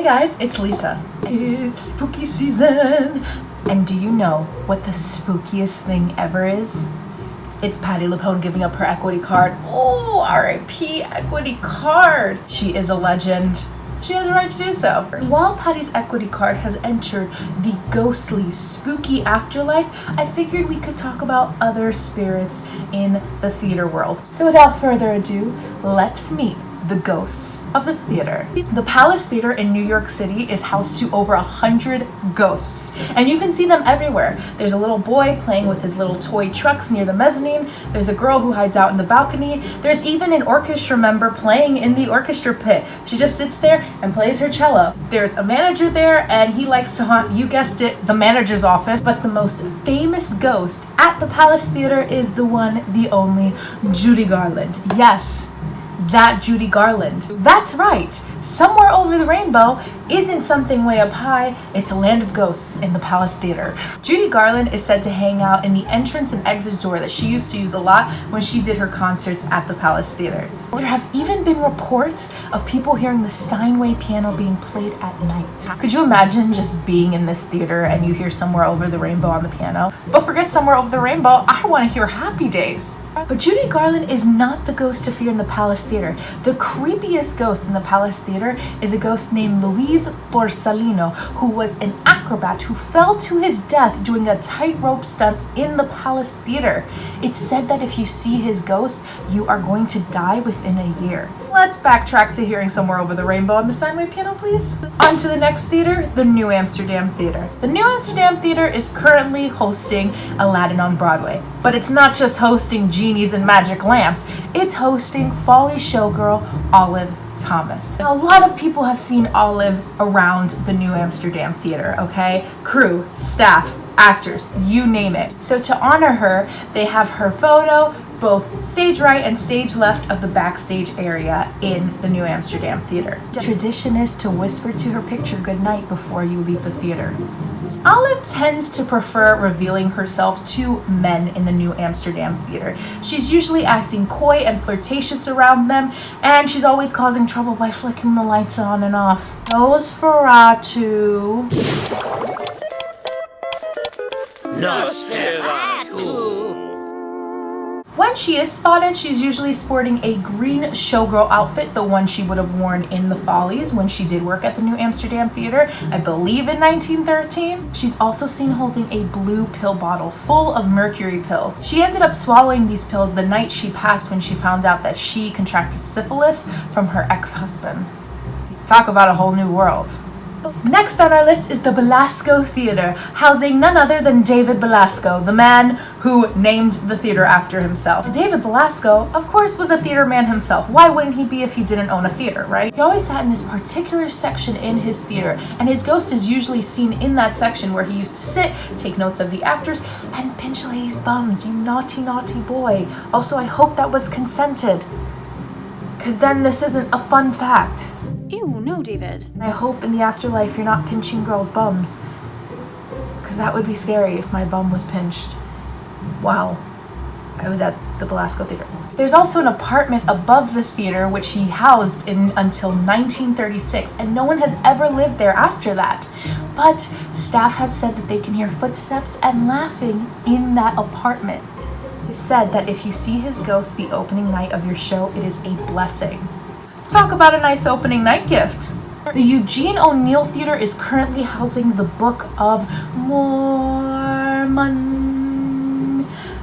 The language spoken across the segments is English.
guys, it's Lisa. It's spooky season. And do you know what the spookiest thing ever is? It's Patti LuPone giving up her equity card. Oh, R.I.P. equity card. She is a legend. She has a right to do so. While Patti's equity card has entered the ghostly, spooky afterlife, I figured we could talk about other spirits in the theater world. So without further ado, let's meet the ghosts of the theater. The Palace Theater in New York City is housed to over 100 ghosts, and you can see them everywhere. There's a little boy playing with his little toy trucks near the mezzanine. There's a girl who hides out in the balcony. There's even an orchestra member playing in the orchestra pit. She just sits there and plays her cello. There's a manager there, and he likes to haunt, you guessed it, the manager's office. But the most famous ghost at the Palace Theater is the one, the only, Judy Garland. Yes, that Judy Garland. That's right. Somewhere over the rainbow isn't something way up high. It's a land of ghosts in the Palace Theater. Judy Garland is said to hang out in the entrance and exit door that she used to use a lot when she did her concerts at the Palace Theater. There have even been reports of people hearing the Steinway piano being played at night. Could you imagine just being in this theater and you hear Somewhere Over the Rainbow on the piano? But forget Somewhere Over the Rainbow, I want to hear Happy Days. But Judy Garland is not the ghost to fear in the Palace Theater. The creepiest ghost in the Palace Theater is a ghost named Luis Borsalino, who was an acrobat who fell to his death doing a tightrope stunt in the Palace Theater. It's said that if you see his ghost, you are going to die within a year. Let's backtrack to hearing Somewhere Over the Rainbow on the Steinway piano, please. On to the next theater, the New Amsterdam Theater. The New Amsterdam Theater is currently hosting Aladdin on Broadway. But it's not just hosting genies and magic lamps, it's hosting Folly showgirl Olive Thomas. Now, a lot of people have seen Olive around the New Amsterdam Theater, okay? Crew, staff, actors, you name it. So to honor her, they have her photo both stage right and stage left of the backstage area in the New Amsterdam Theater. The tradition is to whisper to her picture goodnight before you leave the theater. Olive tends to prefer revealing herself to men in the New Amsterdam Theater. She's usually acting coy and flirtatious around them, and she's always causing trouble by flicking the lights on and off. Nosferatu. Nosferatu. When she is spotted, she's usually sporting a green showgirl outfit, the one she would have worn in the Follies when she did work at the New Amsterdam Theater, I believe in 1913. She's also seen holding a blue pill bottle full of mercury pills. She ended up swallowing these pills the night she passed when she found out that she contracted syphilis from her ex-husband. Talk about a whole new world. Next on our list is the Belasco Theater, housing none other than David Belasco, the man who named the theater after himself. David Belasco, of course, was a theater man himself. Why wouldn't he be if he didn't own a theater, right? He always sat in this particular section in his theater, and his ghost is usually seen in that section where he used to sit, take notes of the actors, and pinch ladies' bums, you naughty, naughty boy. Also, I hope that was consented, because then this isn't a fun fact. Ew, no, David. I hope in the afterlife you're not pinching girls' bums, because that would be scary if my bum was pinched while I was at the Belasco Theater. There's also an apartment above the theater which he housed in until 1936, and no one has ever lived there after that. But staff had said that they can hear footsteps and laughing in that apartment. It's said that if you see his ghost the opening night of your show, it is a blessing. Talk about a nice opening night gift. The Eugene O'Neill Theater is currently housing the Book of Mormon.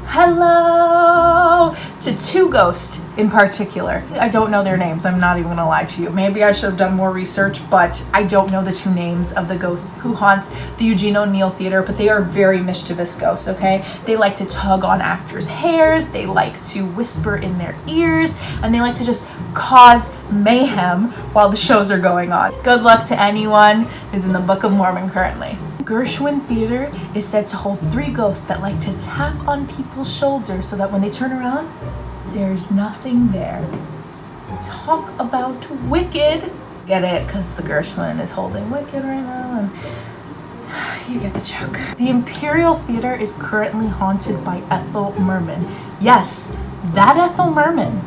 Hello to two ghosts in particular. I don't know their names, I'm not even gonna lie to you. Maybe I should have done more research, but I don't know the two names of the ghosts who haunt the Eugene O'Neill Theater, but they are very mischievous ghosts, okay? They like to tug on actors' hairs, they like to whisper in their ears, and they like to just cause mayhem while the shows are going on. Good luck to anyone who's in the Book of Mormon currently. Gershwin Theater is said to hold 3 ghosts that like to tap on people's shoulders so that when they turn around, there's nothing there. Talk about wicked. Get it? Because the Gershwin is holding wicked right now, and you get the joke. The Imperial Theater is currently haunted by Ethel Merman. Yes, that Ethel Merman.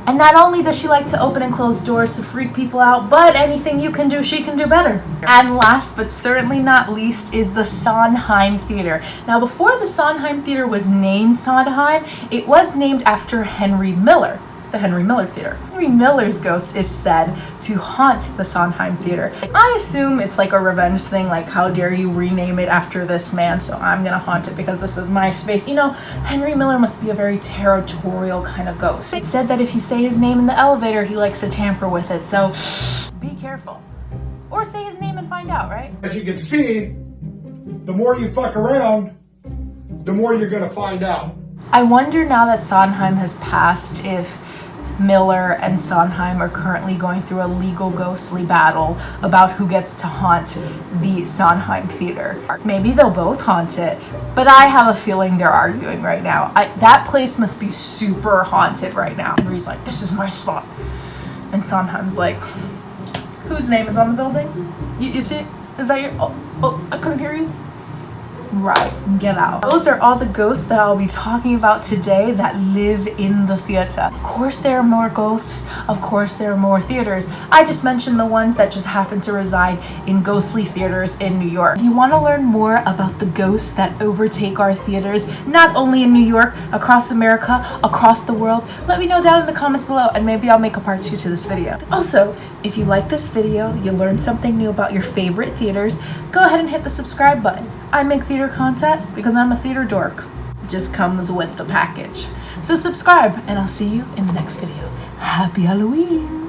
And not only does she like to open and close doors to freak people out, but anything you can do, she can do better. And last but certainly not least is the Sondheim Theater. Now, before the Sondheim Theater was named Sondheim, it was named after Henry Miller, the Henry Miller Theater. Henry Miller's ghost is said to haunt the Sondheim Theater. I assume it's like a revenge thing, like how dare you rename it after this man, so I'm gonna haunt it because this is my space. You know, Henry Miller must be a very territorial kind of ghost. It's said that if you say his name in the elevator, he likes to tamper with it, so be careful. Or say his name and find out, right? As you can see, the more you fuck around, the more you're gonna find out. I wonder now that Sondheim has passed if Miller and Sondheim are currently going through a legal ghostly battle about who gets to haunt the Sondheim Theater. Maybe they'll both haunt it, but I have a feeling they're arguing right now. That place must be super haunted right now. Henry's like, this is my spot. And Sondheim's like, whose name is on the building? You see it? Is that your, oh, I couldn't hear you. Right, get out. Those are all the ghosts that I'll be talking about today that live in the theater. Of course there are more ghosts, of course there are more theaters. I just mentioned the ones that just happen to reside in ghostly theaters in New York. If you want to learn more about the ghosts that overtake our theaters, not only in New York, across America, across the world, let me know down in the comments below and maybe I'll make a part 2 to this video. Also, if you like this video, you learned something new about your favorite theaters, go ahead and hit the subscribe button. I make theater content because I'm a theater dork. It just comes with the package. So subscribe and I'll see you in the next video. Happy Halloween!